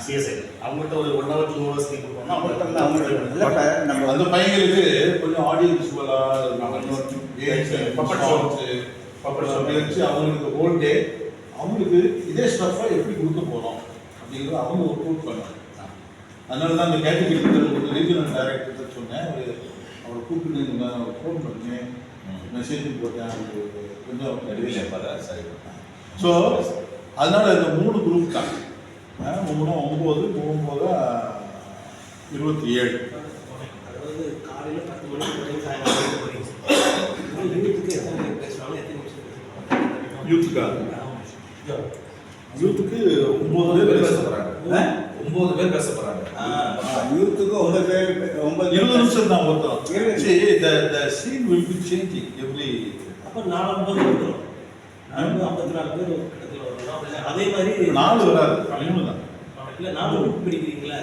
CSI அவங்கள்ட்ட ஒரு 1 hour 2 hours sleep கொடுத்தோம்னா நம்ம அந்த பையங்களுக்கு கொஞ்சம் ஆடியோ விஷுவலாக வச்சு அவங்களுக்கு ஹோல் டே அவங்களுக்கு இதே ஸ்டஃப்பாக எப்படி கொடுக்க போகிறோம் அப்படிங்கிறது அவங்க ஒரு ப்ரூவ் பண்ணாங்க. அதனால தான் அந்த கேட்டகரி ரீஜனல் டைரக்டர் சொன்னேன். அவரை கூப்பிட்டு ஃபோன் பண்ணி மெசேஜ் போட்டேன். அவங்களுக்கு கொஞ்சம் சரி. ஸோ அதனால இந்த 3 குரூப் தான் 3 9 9 27. அதாவது காலையில் 10 மணிக்கு சாயங்காலம் யூத்துக்கு எத்தனை பேர் பேசுவாங்க, எத்தனை நிமிஷம் யூத்துக்கு 9 பேர் பேச போகிறாங்க. 9 பேர் பேச போகிறாங்க. யூத்துக்கு 9 பேர் 20 நிமிஷம் தான் ஒருத்தரும். the scene will be changing every. அப்போ 450 வந்துடும். 54 பேர் கிட்டத்தட்ட வரும். அதே மாதிரி 4 வராது, 3 தான். இல்லை 4 படிக்கிறீங்களா?